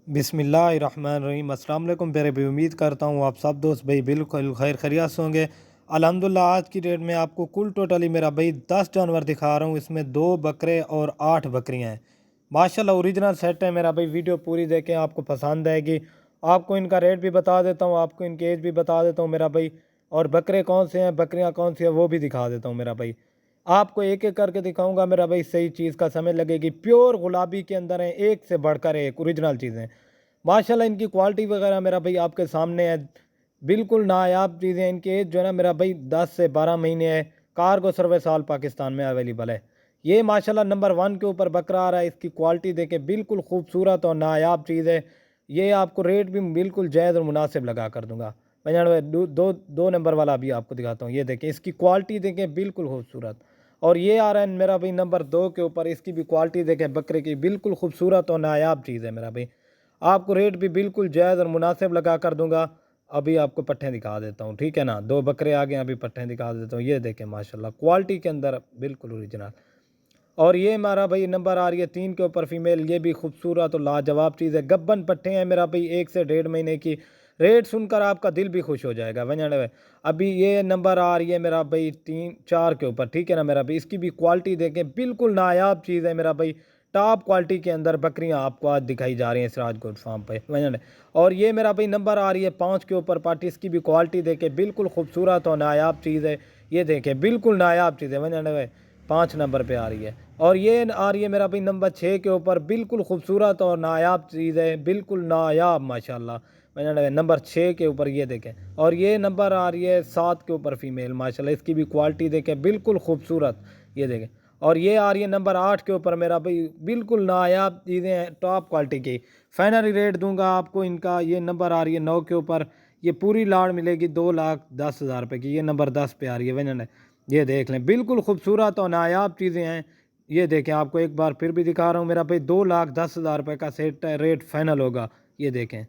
बिस्मिल्लाहिर्रहमानिर्रहीम। अस्सलाम वालेकुम प्यारे भाई, उम्मीद करता हूँ आप सब दोस्त भाई बिल्कुल खैर खैरियत से होंगे। अल्हम्दुलिल्लाह आज की डेट में आपको कुल टोटली मेरा भाई 10 जानवर दिखा रहा हूँ। इसमें 2 बकरे और 8 बकरियाँ हैं। माशाल्लाह ओरिजिनल सेट है मेरा भाई। वीडियो पूरी देखें, आपको पसंद आएगी। आपको इनका रेट भी बता देता हूँ, आपको इनकी एज भी बता देता हूँ मेरा भाई, और बकरे कौन से हैं बकरियाँ कौन सी हैं वो भी दिखा देता हूँ मेरा भाई। आपको एक एक करके दिखाऊंगा मेरा भाई, सही चीज़ का समझ लगेगी। प्योर गुलाबी के अंदर है, एक से बढ़कर एक ओरिजिनल चीज़ें। माशाल्लाह इनकी क्वालिटी वगैरह मेरा भाई आपके सामने है, बिल्कुल नायाब चीज़ें। इनकी एज जो है ना मेरा भाई 10 से 12 महीने है। कार्गो सर्विस ऑल पाकिस्तान में अवेलेबल है। ये माशाल्लाह नंबर 1 के ऊपर बकरा आ रहा है। इसकी क्वालिटी देखें, बिल्कुल खूबसूरत और नायाब चीज़ है। ये आपको रेट भी बिल्कुल जायज़ और मुनासिब लगा कर दूंगा। दो नंबर वाला भी आपको दिखाता हूँ। ये देखें, इसकी क्वालिटी देखें, बिल्कुल खूबसूरत। और ये आ रहा है मेरा भाई नंबर 2 के ऊपर। इसकी भी क्वालिटी देखें बकरे की, बिल्कुल खूबसूरत और नायाब चीज़ है मेरा भाई। आपको रेट भी बिल्कुल जायज़ और मुनासिब लगा कर दूंगा। अभी आपको पट्ठे दिखा देता हूँ, ठीक है ना। 2 बकरे आ गए, अभी पट्ठे दिखा देता हूँ। ये देखें माशाल्लाह क्वालिटी के अंदर बिल्कुल ओरिजिनल। और ये हमारा भाई नंबर आ रही है 3 के ऊपर फीमेल। ये भी खूबसूरत और लाजवाब चीज़ है। गब्बन पट्ठे हैं मेरा भाई, 1 से 1.5 महीने की। रेट सुनकर आपका दिल भी खुश हो जाएगा वजह। अभी ये नंबर आ रही है मेरा भाई 3-4 के ऊपर, ठीक है ना मेरा भाई। इसकी भी क्वालिटी देखें, बिल्कुल नायाब चीज़ है मेरा भाई। टॉप क्वालिटी के अंदर बकरियां आपको आज दिखाई जा रही हैं सिराज गोट फार्म पे वजह। और ये मेरा भाई नंबर आ रही है 5 के ऊपर पार्टी। इसकी भी क्वालिटी देखें, बिल्कुल खूबसूरत और नायाब चीज़ है। ये देखें, बिल्कुल नायाब चीज़ है वजह। 5 नंबर पे आ रही है। और ये आ रही है मेरा भाई नंबर 6 के ऊपर। बिल्कुल खूबसूरत और नायाब चीज़ है, बिल्कुल नायाब माशाल्लाह। मैंने नंबर 6 के ऊपर ये देखें। और ये नंबर आ रही है 7 के ऊपर फीमेल माशाल्लाह। इसकी भी क्वालिटी देखें, बिल्कुल खूबसूरत। ये देखें। और ये आ रही है नंबर 8 के ऊपर मेरा भाई, बिल्कुल नायाब चीज़ें हैं, टॉप क्वालिटी की। फाइनली रेट दूंगा आपको इनका। ये नंबर आ रही है 9 के ऊपर। ये पूरी लाड़ मिलेगी 2,10,000 रुपये की। ये नंबर 10 पे आ रही है वजह। ये देख लें, बिल्कुल खूबसूरत और नायाब चीज़ें हैं। ये देखें, आपको एक बार फिर भी दिखा रहा हूँ मेरा भाई। 2,10,000 रुपये का सेट है, रेट फाइनल होगा। ये देखें।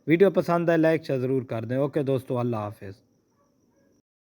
वीडियो पसंद है लाइक शेयर ज़रूर कर दें। ओके दोस्तों, अल्लाह हाफिज़।